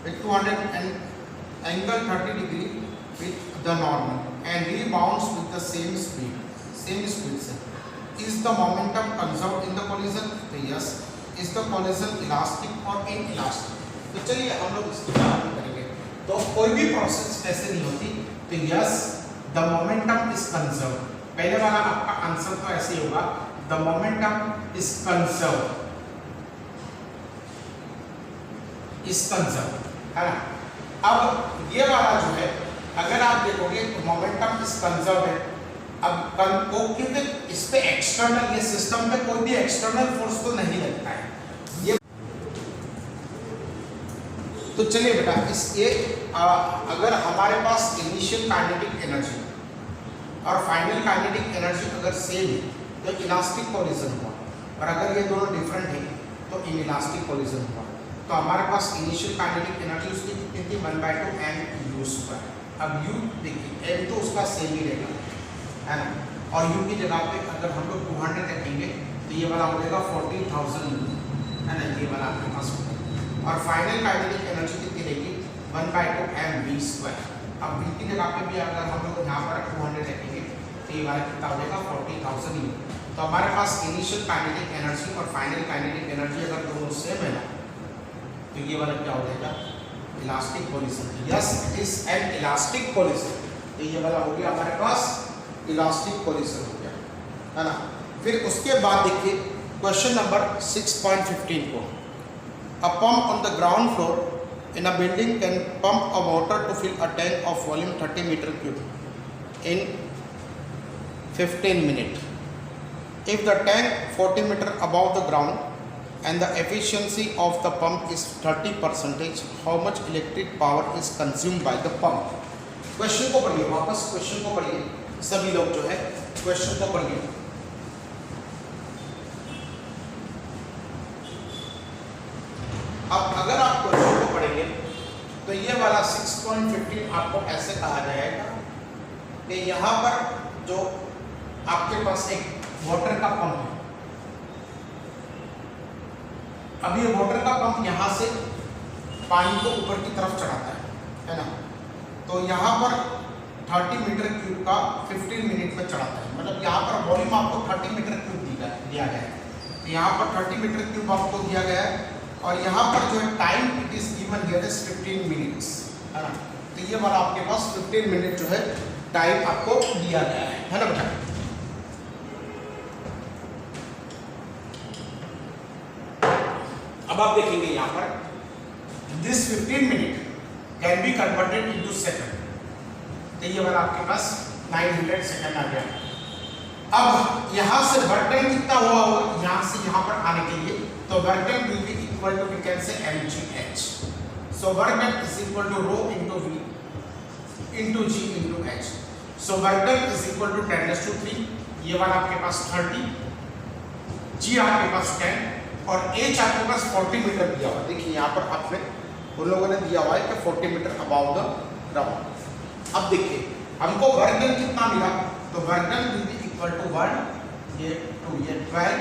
with 200 and angle 30 degree with the normal and rebounds with the same speed से। Is the momentum conserve in the collision, तो yes. Is the collision elastic और इनइलास्टिक, तो चलिए हम लोग इसकी बात करेंगे। तो कोई भी प्रोसेस ऐसे नहीं होती, तो yes the momentum is conserve, पहले वाला आपका आंसर तो ऐसे ही होगा, द मोमेंटम इज कंजर्व, है ना। अब ये वाला जो है अगर आप देखोगे तो मोमेंटम इज कंजर्व है। अब को क्योंकि इस पे एक्सटर्नल, ये सिस्टम पे कोई भी एक्सटर्नल फोर्स तो नहीं लगता है ये। तो चलिए बेटा इस ये अगर हमारे पास इनिशियल काइनेटिक एनर्जी और फाइनल काइनेटिक एनर्जी अगर सेम है तो इलास्टिक कोलिजन हुआ, और अगर ये दोनों डिफरेंट है तो इनइलास्टिक कोलिजन हुआ। तो हमारे पास इनिशियल काइनेटिक एनर्जी उसकी कितनी थी 1/2 m u स्क्वायर। अब u देखिए m तो उसका सेम ही रहेगा, है ना, और u की जगह पे अगर हम लोग 200 रखेंगे तो ये वाला हो जाएगा 40,000, है ना, ये वाला आपके पास होगा। और फाइनल काइनेटिक एनर्जी कितनी रहेगी 1/2 m v स्क्वायर। अब v की जगह पे भी अगर हम लोग यहाँ पर 200 रखेंगे तो ये वाला कितना हो जाएगा 40,000 u। तो हमारे पास इनिशियल काइनेटिक एनर्जी और फाइनल काइनेटिक एनर्जी अगर दोनों सेम है ना, तो ये वाला क्या हो जाएगा elastic collision. Yes it is an elastic collision, तो ये वाला हो गया हमारे पास इलास्टिक कोलिजन हो गया, है ना। फिर उसके बाद देखिए क्वेश्चन नंबर 6.15 को, a pump on the ground floor in a building can pump a water to fill a tank of volume 30 metre cube in 15 minute if the tank 40 metre above the ground and the efficiency of the pump is 30%, how much electric power is consumed by the pump। Question को पढ़िए, वापस क्वेश्चन को पढ़िए, सभी लोग जो है क्वेश्चन को पढ़िए। अब अगर आप क्वेश्चन को पढ़ेंगे तो ये वाला 6.15 आपको ऐसे कहा जाएगा कि यहाँ पर जो आपके पास एक वाटर का पंप है, अब ये वाटर का पंप यहाँ से पानी को ऊपर की तरफ चढ़ाता है ना। तो यहाँ पर 30 मीटर क्यूब का 15 मिनट में चढ़ाता है, मतलब यहाँ पर वॉल्यूम आपको 30 मीटर क्यूब दिया गया है। तो यहाँ पर 30 मीटर क्यूब आपको दिया गया है, और यहाँ पर जो है time it is given here is 15 minutes, है ना। तो ये वाला आपके पास 15 मिनट जो है टाइम आपको दिया गया है ना बेटा। अब आप देखेंगे यहाँ पर this 15 minute can be converted into second, तो ये वाला आपके पास 900 सेकंड आ गया। अब यहाँ से वर्क डन कितना हुआ होगा यहाँ से यहाँ पर आने के लिए, तो work done will be equal to we can say mgh। So work done is equal to rho into v into g into h। So work done is equal to 10⁻3, ये वाला आपके पास 30, g आपके पास 10 और h आपके पास 40 मीटर दिया हुआ है। देखिए यहाँ पर आपने उन लोगों ने दिया हुआ है कि 40 मीटर अबाव द ग्राउंड। अब देखिए हमको वर्क डन कितना मिला, तो work done will be equal to 1 ये 2 ये 12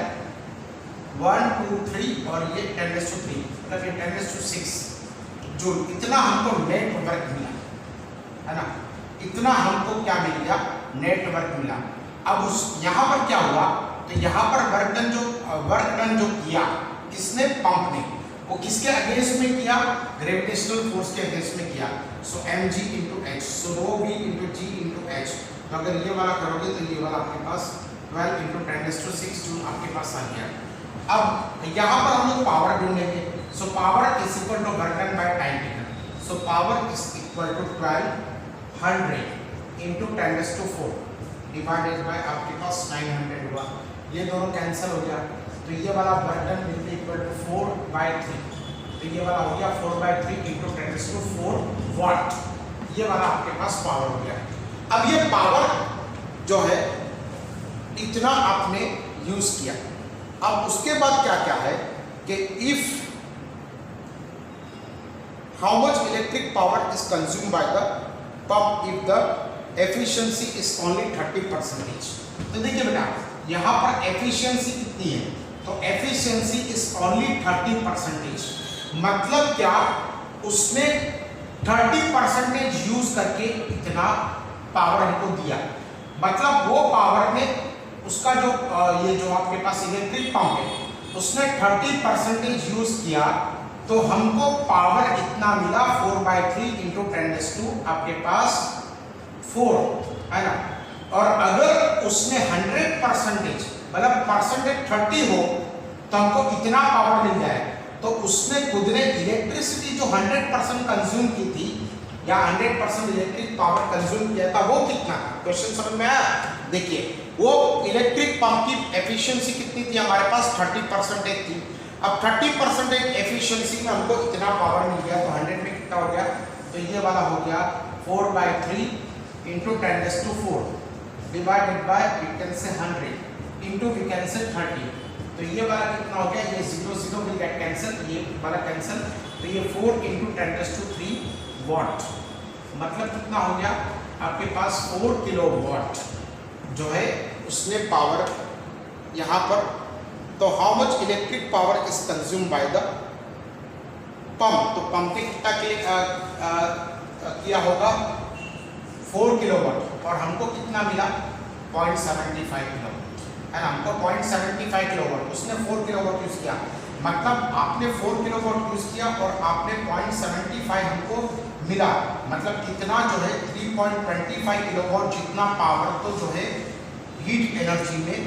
1 2 3 और ये 10⁻3 मतलब ये 10⁻6 जूल। इतना हमको नेट वर्क मिला, है ना, इतना हमको क्या मिल गया नेट वर्क मिला। अब उस यहाँ पर क्या हुआ, तो यहाँ पर वर्क डन जो किया किसने, पंप ने, वो किसके अगेंस्ट में किया, ग्रेविटेशनल फोर्स के अगेंस्ट में किया। सो mg इंटू h, सो rho v into g into h। तो अगर ये वाला करोगे तो ये वाला आपके पास 12 इंटू 10⁻6 जूल आपके पास आ गया। अब यहाँ पर हम लोग पावर ढूंढेंगे, so power is equal to work done by time taken. So power is equal to 1200 into 10⁻4 divided by आपके पास 900 हुआ। ये दोनों कैंसिल हो गया, तो ये वाला work done will be equal to 4/3, तो ये वाला हो गया 4/3 इंटू 10⁻4 वाट। ये वाला आपके पास पावर हो गया। अब ये पावर जो है इतना आपने यूज किया। अब उसके बाद क्या क्या है कि if how much electric power is consume by the pump if the efficiency is only 30%। तो देखिए बेटा यहाँ पर एफिशिएंसी कितनी है, तो एफिशिएंसी इज ओनली 30%। मतलब क्या, उसने 30% यूज करके इतना पावर हमको दिया, मतलब वो पावर में उसका जो ये जो आपके पास इलेक्ट्रिक पंप है उसने 30% यूज किया, तो हमको पावर इतना मिला 4/3 इंटू 10⁻⁴ आपके पास 4 है ना। और अगर उसने 100% मतलब परसेंटेज 30 हो तो हमको इतना पावर मिल जाए। तो उसने खुद ने इलेक्ट्रिसिटी जो 100% कंज्यूम की थी या 100% इलेक्ट्रिक पावर कंज्यूम किया था वो कितना था? क्वेश्चन समझ में आया? देखिए वो इलेक्ट्रिक पंप की एफिशिएंसी कितनी थी हमारे पास? 30% थी। अब 30% एफिशिएंसी में हमको इतना पावर मिल गया, तो 100 में कितना हो गया? तो ये वाला हो गया 4/3 into 10⁻⁴ divided by we can say 100 into we can से 30। तो ये वाला कितना हो गया? ये 0 0 विल गेट कैंसिल, ये वाला कैंसिल, तो ये 4 इंटू 10⁻³ वाट, मतलब कितना हो गया आपके पास? 4 किलोवाट जो है उसने पावर यहाँ पर। तो how much electric power is consume by the pump? तो पंप ने कितना किया होगा? 4 किलोवाट, और हमको कितना मिला? 0.75 किलोवाट है ना। हमको 0.75 किलोवाट, उसने 4 किलोवाट यूज किया, मतलब आपने 4 किलोवाट यूज किया और आपने 0.75 हमको मिला, मतलब इतना जो है 3.25 किलोवाट जितना पावर तो जो है हीट एनर्जी में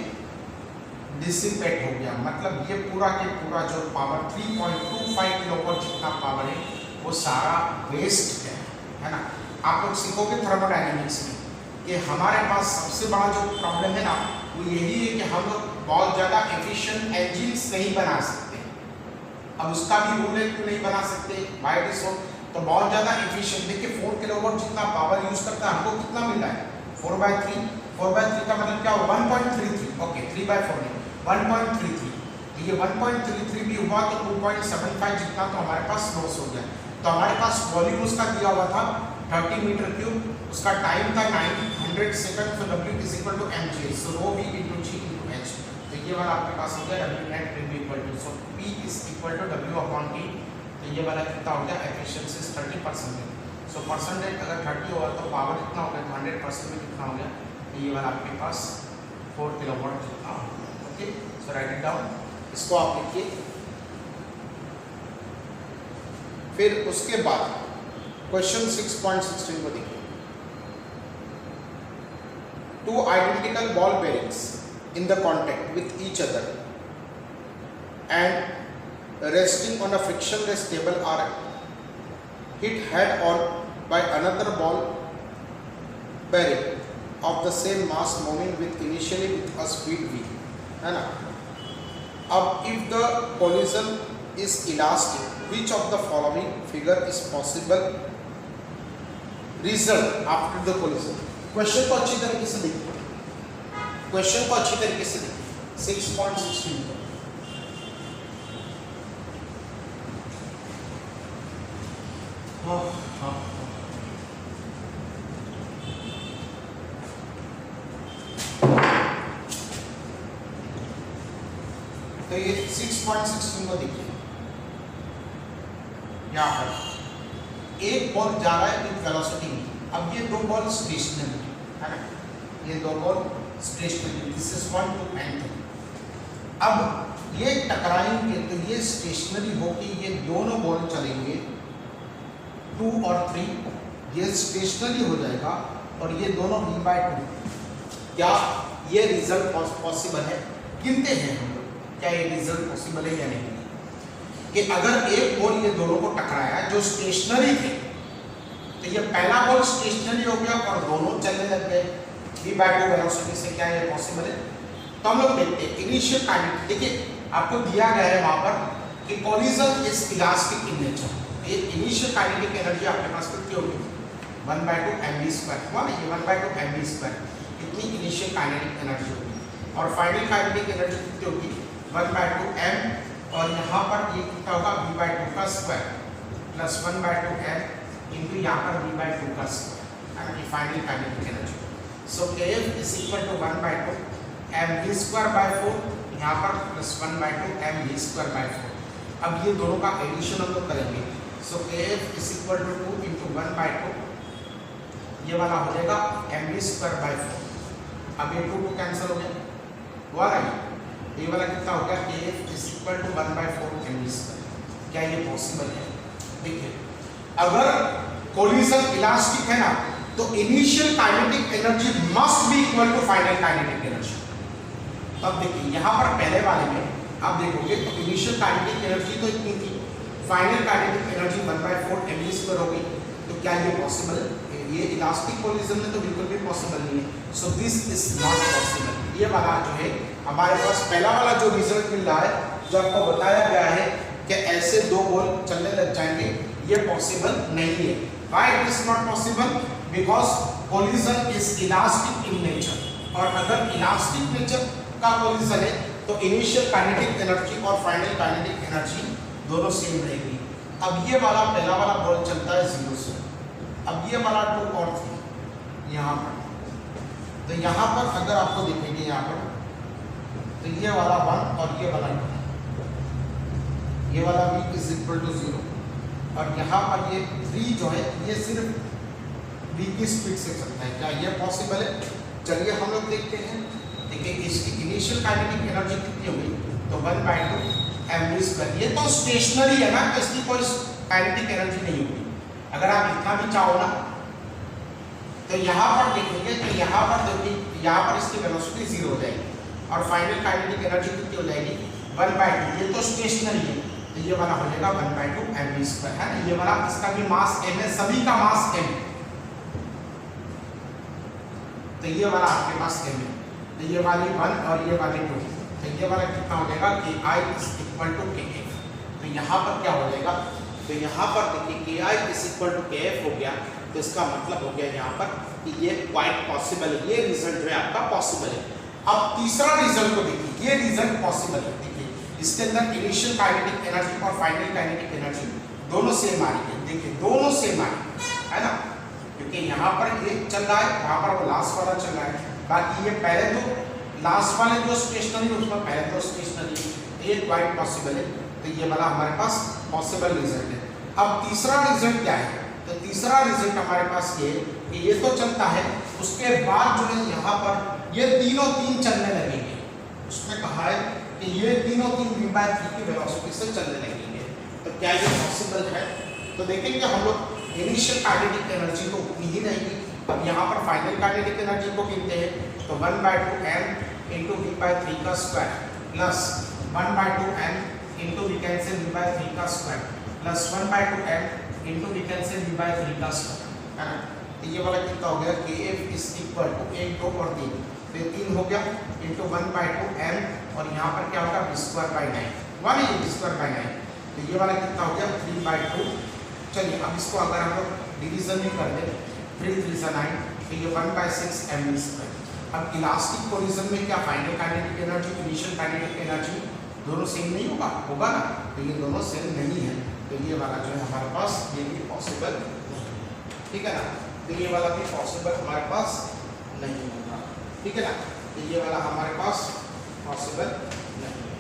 डिसिपेट हो गया। मतलब ये पूरा के पूरा जो पावर 3.25 किलोवाट जितना पावर है वो सारा वेस्ट है ना। आप लोग सीखोगे थर्मोडायनेमिक्स में कि हमारे पास सबसे बड़ा जो प्रॉब्लम है ना वो यही है कि हम लोग बहुत ज़्यादा एफिशिएंट इंजिन्स नहीं बना सकते। अब उसका भी रूल है क्यों नहीं बना सकते? बाय डिफॉल्ट तो बहुत ज़्यादा एफिशिएंट। देखिए 4 किलोवाट जितना पावर यूज करता है हमको कितना मिल रहा है? 4/3 का मतलब क्या हो? 1.33, ओके 3/4 नहीं 1.33। तो ये 1.33 भी हुआ तो 2.75 जितना तो हमारे पास लॉस हो गया। तो हमारे पास वॉल्यूम उसका दिया हुआ था 30 मीटर क्यूब, उसका टाइम था 900 सेकंड, तो W is equal to mg, so rho v into g into h। तो ये वाला आपके पास हो गया W net will be equal to, so P is equal to W upon T। तो ये वाला कितना हो गया? एफिशिएंसी 30%। सो परसेंटेज अगर 30 होगा तो पावर कितना हो गया? 100% में कितना हो गया? तो ये वाला आपके पास 4 किलोवाट जितना हो गया। Okay, so right it down, इसको आप लिखिए। फिर उसके बाद क्वेश्चन 6.16 को देखिए। Two identical ball bearings in the contact with each other and resting on a frictionless table are hit head on by another ball bearing of the same mass moving with initially with a speed v, है ना। अब if the collision is elastic, which of the following figure is possible result after the collision? Question को अच्छी तरीके से देखिए, क्वेश्चन को अच्छी तरीके से देखिए। 6.16 तो ये 6.16 को देखिए। यहाँ पर एक बॉल जा रहा है विद वेलोसिटी में। अब ये दो बॉल स्टेशनरी है ना, ये दो ball stationary, this is 1 2 and 3। अब ये टकराएंगे तो ये स्टेशनरी होगी, ये दोनों बॉल चलेंगे 2 और 3, ये स्टेशनरी हो जाएगा और ये दोनों v/2। क्या ये रिजल्ट पॉसिबल है? गिनते हैं हम लोग क्या ये रिजल्ट पॉसिबल है या नहीं। कि अगर एक बॉल ये दोनों को टकराया जो स्टेशनरी थे, तो ये पहला बॉल स्टेशनरी हो गया और दोनों चलने लग गए v/2 वेलोसिटी से। क्या ये पॉसिबल है? तो हम लोग देखते हैं इनिशियल काइनेटिक। देखिए आपको दिया गया है वहां पर कि collision is elastic in nature. ये इनिशियल काइनेटिक एनर्जी आपके पास कितनी होगी? 1/2 mv²। हुआ ना, ये 1/2 mv², इतनी इनिशियल काइनेटिक एनर्जी होगी। और फाइनल काइनेटिक एनर्जी कितनी होगी? 1/2 m, और यहाँ पर ये कितना होगा? v/2 का स्क्वायर प्लस 1/2 m इंटू यहाँ पर v/2 का स्क्वायर, है ना, ये final kinetic energy. So Kf is equal to 1/2 mv²/4, यहाँ पर प्लस 1/2 mv²/4। अब ये दोनों का एडिशन हम लोग करेंगे। So Kf is equal to 2 into 1/2, ये वाला हो जाएगा mv²/4। अब ये 2 कैंसिल हो गया, हुआ ना, ये वाला कितना हो गया kf is equal to 1/4 mv²। क्या ये पॉसिबल है? देखिए अगर कोलिजन इलास्टिक है ना तो initial kinetic energy must be equal to final kinetic energy. तब देखिए यहाँ पर पहले वाले में आप देखोगे तो इनिशियल काइनेटिक एनर्जी तो इतनी थी, फाइनल काइनेटिक एनर्जी 1/4 mv² हो गई। तो क्या ये पॉसिबल है? ये इलास्टिक कोलिजन में तो बिल्कुल भी पॉसिबल नहीं है। So this is not possible. ये वाला जो है हमारे पास पहला वाला जो रिजल्ट मिल रहा है, जो आपको बताया गया है कि ऐसे दो बॉल चलने लग जाएंगे, ये पॉसिबल नहीं है। Why it is not possible? Because collision is elastic in nature, और अगर इलास्टिक नेचर का कोलिजन है तो इनिशियल काइनेटिक एनर्जी और फाइनल काइनेटिक एनर्जी दोनों सेम रहेगी। अब ये वाला पहला वाला बॉल चलता है 0 से, अब ये वाला 2 और 3 यहाँ पर, तो यहाँ पर अगर आपको देखेंगे यहाँ पर तो ये वाला 1 और ये वाला 2, ये वाला v इज इक्वल टू 0, और यहाँ पर ये 3 जो है ये सिर्फ v की स्पीड से चलता है। क्या ये पॉसिबल है? चलिए हम लोग देखते हैं। देखिए इसकी इनिशियल काइनेटिक एनर्जी कितनी होगी, तो 1/2 mv²। ये तो स्टेशनरी है ना, तो इसकी कोई काइनेटिक एनर्जी नहीं होगी। अगर आप इतना भी चाहो ना तो यहाँ पर देखेंगे तो यहाँ पर देखिए यहाँ पर इसकी वेलोसिटी 0 हो जाएगी, और फाइनल काइनेटिक एनर्जी कितनी हो जाएगी 1/2। ये तो स्टेशनरी है, तो ये वाला हो जाएगा 1/2 mv² है ना। ये वाला इसका भी मास m है, सभी का मास m, तो ये वाला आपके पास m है। तो ये वाली 1 और ये वाली 2, तो ये वाला कितना हो जाएगा ki is equal to kf। तो यहाँ पर क्या हो जाएगा, तो यहाँ पर देखिए ki is equal to kf हो गया, तो इसका मतलब हो गया यहाँ पर कि ये क्वाइट पॉसिबल है, ये रिजल्ट जो है आपका पॉसिबल है। अब तीसरा रिजल्ट को देखिए, ये रिजल्ट पॉसिबल है। देखिए इसके अंदर इनिशियल काइनेटिक एनर्जी और फाइनल काइनेटिक एनर्जी दोनों सेम आ रही है। देखिए दोनों सेम आ रही है ना, क्योंकि यहाँ पर एक चल रहा है, वहाँ पर वो लास्ट वाला चल रहा है। बाकी ये पहले तो लास्ट वाले जो स्टेशनरी है उसमें पहले तो स्टेशनरी, ये क्वाइट पॉसिबल है। तो ये वाला हमारे पास पॉसिबल रिजल्ट है। अब तीसरा रिजल्ट क्या है, तो तीसरा रिजल्ट हमारे पास ये कि ये तो चलता है, उसके बाद जो है यहाँ पर ये तीनों 3 चलने लगेंगे। उसमें कहा है कि ये तीनों 3 v/3 की वेलोसिटी से चलने लगेंगे। तो क्या ये पॉसिबल है? तो देखेंगे हम लोग इनिशियल काइनेटिक एनर्जी तो उतनी ही रहेगी। अब यहाँ पर फाइनल काइनेटिक एनर्जी को गिनते हैं, तो 1/2 m इंटू v/3 का square plus 1/2 m into we can say v/3 का square plus 1/2 m into we can say v/3 का स्क्वायर, है ना। तो ये वाला कितना हो गया kf इज इक्वल टू 1 2 और 3, तो 3 हो गया इंटू 1/2 m, और यहाँ पर क्या होगा v²/9, 1 है v²/9। तो ये वाला कितना हो गया 3/2। चलिए अब इसको अगर हम लोग डिवीजन में कर दें, 3 3 से 9, तो ये 1/6 mv²। अब इलास्टिक कोलिजन में क्या final kinetic energy initial kinetic energy दोनों सेम नहीं होगा, होगा ना, तो ये दोनों सेम नहीं है। तो ये वाला जो है हमारे पास ये भी पॉसिबल नहीं, ठीक है ना। तो ये वाला भी पॉसिबल हमारे पास नहीं होगा, ठीक है ना। तो ये वाला हमारे पास पॉसिबल नहीं है।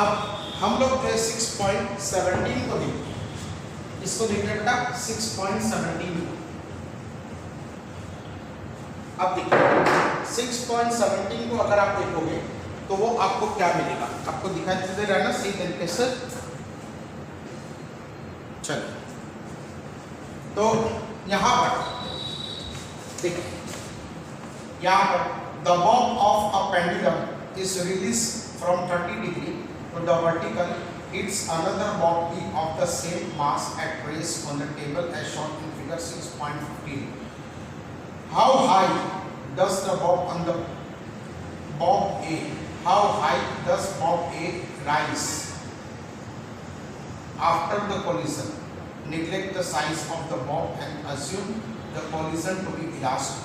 अब हम लोग जो 6.17 को देखते हैं, इसको देखते हैं बेटा 6.17 को। अब देखिए 6.17 को अगर आप देखोगे तो वो आपको क्या मिलेगा, आपको दिखाई दे रहा है ना सही तरीके से। चलिए तो यहाँ पर देखिए, यहाँ पर the bob of a pendulum is release from 30 degree to the vertical, hits another bob B of the same mass at rest on the table as shown in figure 6.15. How high does the bob on the bob A? How high does bob A rise after the collision? Neglect the size of the bob and assume the collision to be elastic.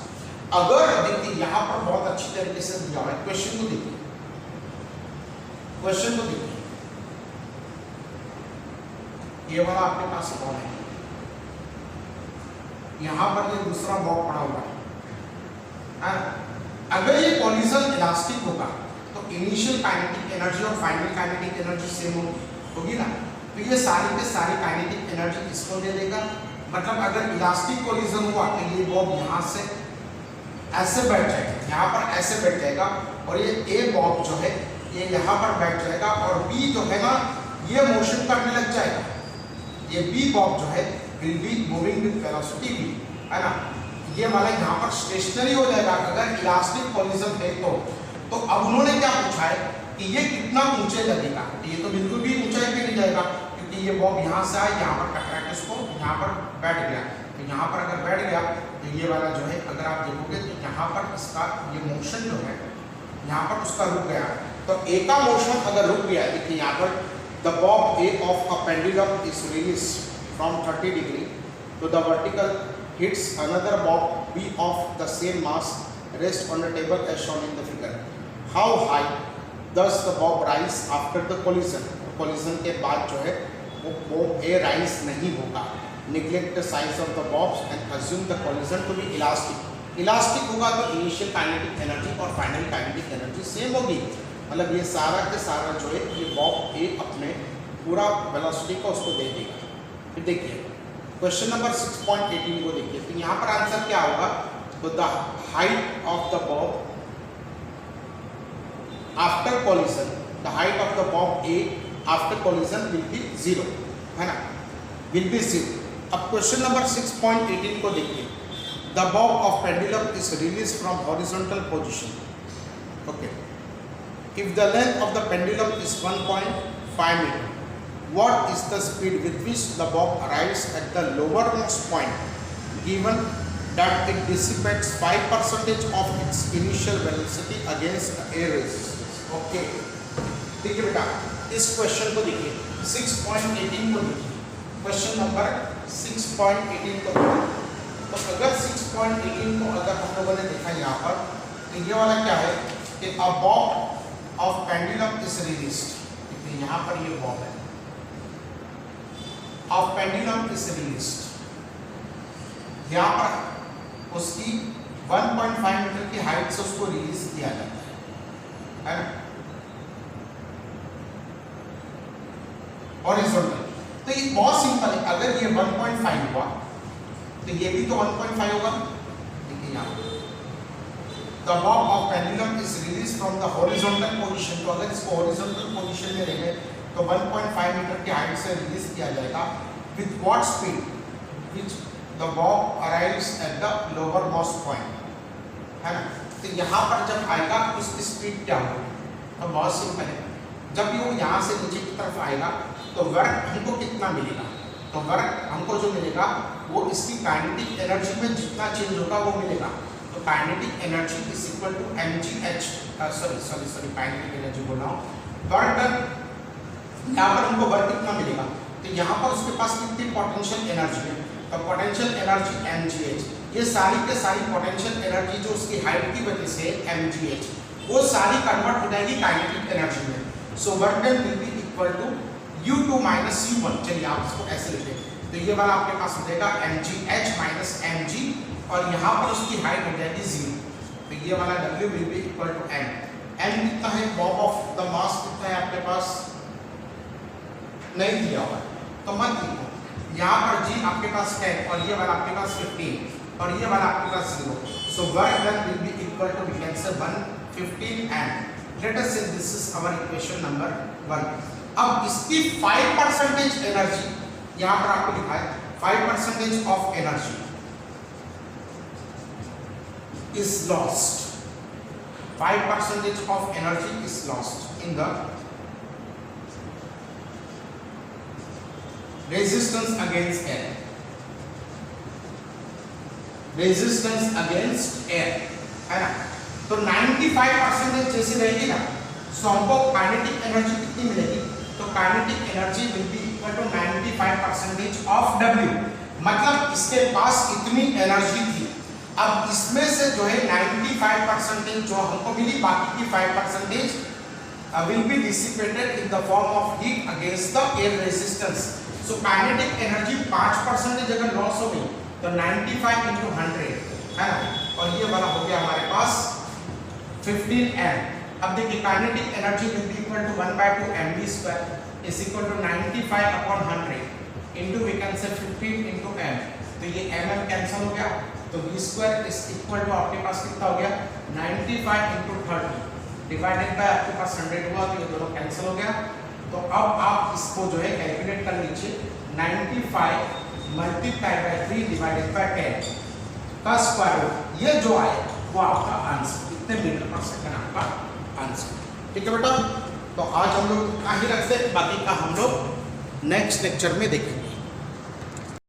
अगर देखिए यहाँ पर बहुत अच्छी तरीके से दिया हुआ है, क्वेश्चन को देखिए, क्वेश्चन को देखिए, ये वाला आपके पास कौन है, यहां पर ये दूसरा बॉब पड़ा हुआ है। अगर ये कोलिजन इलास्टिक होगा तो इनिशियल काइनेटिक एनर्जी और फाइनल काइनेटिक एनर्जी सेम होगी ना, तो ये सारी के सारी काइनेटिक एनर्जी इसको दे देगा। मतलब अगर इलास्टिक कोलिजन हुआ तो ये बॉब यहां से ऐसे बैठ जाएगा, यहाँ पर ऐसे बैठ जाएगा और ये ए बॉब जो है ये यहाँ पर बैठ जाएगा और बी जो है ना ये मोशन करने लग जाएगा। ये बी बॉब जो है will be moving with velocity v, है ना। ये वाला यहाँ पर स्टेशनरी हो जाएगा अगर इलास्टिक कोलिजन है तो अब उन्होंने क्या पूछा है कि ये कितना ऊंचे लगेगा। ये तो बिल्कुल भी ऊंचाई पे नहीं जाएगा क्योंकि ये बॉब यहाँ से आया, यहाँ पर टकरा के उसको यहाँ पर बैठ गया। तो यहाँ पर अगर बैठ गया तो ये वाला जो है अगर आप देखोगे तो यहाँ पर इसका ये मोशन जो है यहाँ पर उसका रुक गया। तो ए का मोशन अगर रुक गया, देखिए यहाँ पर the Bob A of a pendulum is release from 30 degree to the vertical hits another bob b of the same mass rest on the table as shown in the figure. How high does the bob rise after the collision? Collision के बाद जो है वो bob a rise नहीं होगा. Neglect the size of the bobs and assume the collision to be elastic. Elastic होगा तो initial kinetic energy और final kinetic energy same होगी। मतलब ये सारा के सारा जो है ये bob a अपने पूरा velocity को उसको दे देगा। फिर देखिए क्वेश्चन नंबर 6.18 को देखिए। तो यहाँ पर आंसर क्या होगा? तो the height of the Bob after collision, the height of the Bob A after collision will be 0, है ना, विल बी 0। अब क्वेश्चन नंबर 6.18 को देखिए। The bob of pendulum is release from horizontal position. Okay, if the length of the pendulum is 1.5 metre, what is the speed with which the bob arrives at the lowermost point, given that it dissipates 5% of its initial velocity against the air resistance? Okay, देखिए बेटा इस क्वेश्चन को देखिए 6.18 को देखिए, क्वेश्चन नंबर 6.18 को देखिए। तो अगर 6.18 को अगर हम लोगों ने देखा यहाँ पर तो ये वाला क्या है कि a bob of pendulum is released। यहाँ पर ये बॉब है of pendulum is released, यहाँ पर उसकी 1.5 मीटर की हाइट से उसको रिलीज किया जाता है ना, हॉरिजॉन्टल। तो ये बहुत सिंपल है, अगर ये 1.5 हुआ तो ये भी तो 1.5 होगा। देखिए यहाँ the bob of pendulum is released from the horizontal position। तो अगर इसको horizontal position में रखें तो 1.5 मीटर की हाइट से रिलीज किया जाएगा। with what speed which the bob arrives at the lowermost point, है ना। तो यहाँ पर जब आएगा उसकी स्पीड क्या होगी? तो बहुत सिंपल है, जब ये यहाँ से नीचे की तरफ आएगा तो वर्क हमको कितना मिलेगा? तो वर्क हमको जो मिलेगा वो इसकी काइनेटिक एनर्जी में जितना चेंज होगा वो मिलेगा। तो kinetic energy is equal to mgh, sorry kinetic energy बोल रहा हूँ, वर्क डन। यहाँ पर हमको वर्क कितना मिलेगा? तो यहाँ पर उसके पास कितनी पोटेंशियल एनर्जी है? तो पोटेंशियल एनर्जी mgh। ये सारी के सारी पोटेंशियल एनर्जी जो उसकी हाइट की वजह से mgh वो सारी कन्वर्ट हो जाएगी काइनेटिक एनर्जी में। So work done will be equal to u2 minus u1। चलिए आप इसको ऐसे लिखते हैं तो ये वाला आपके पास हो जाएगा mgh माइनस mg और यहाँ पर उसकी हाइट हो जाएगी 0। तो ये वाला w will be equal to m। m कितना है? बॉब ऑफ द मास कितना है आपके पास? नहीं दिया हुआ तो मत लिखो। यहाँ पर g आपके पास 10 और ये वाला आपके पास 15 और ये वाला आपके पास 0। So work done will be equal to we can say 115 m। Let us say this is our equation number 1। अब इसकी 5% एनर्जी यहाँ पर आपको लिखा है, 5% of energy is lost, 5% of energy is lost in the resistance against air, resistance against air, है ना। तो 95% जैसी रहेगी ना, तो हमको काइनेटिक एनर्जी कितनी मिलेगी? तो kinetic energy will be equal to 95% of W। मतलब इसके पास इतनी एनर्जी थी। अब इसमें से जो है 95% जो हमको मिली, बाकी की 5% will be dissipated in the form of heat against the air resistance। So kinetic energy 5% अगर लॉस हो गई तो 95 into 100, है ना, और ये वाला हो गया हमारे पास 15 m। अब देखिए kinetic energy will be equal to 1/2 mv square is equal to 95 upon 100 into we can say 15 into m। तो ये mm कैंसिल हो गया तो v square is equal to आपके पास कितना हो गया 95 into 30 डिवाइडेड बाय आपके पास 100 हुआ, तो ये दोनों कैंसिल हो गया। तो अब आप इसको जो है कैलकुलेट कर लीजिए, 95 मल्टीप्लाई बाय 3 डिवाइडेड बाय 10 का स्क्वायर रूट, ये जो आए वो आपका आंसर, कितने मीटर पर सेकंड आपका आंसर। ठीक है बेटा, तो आज हम लोग कहीं रखते हैं, बाकी का हम लोग नेक्स्ट लेक्चर में देखेंगे।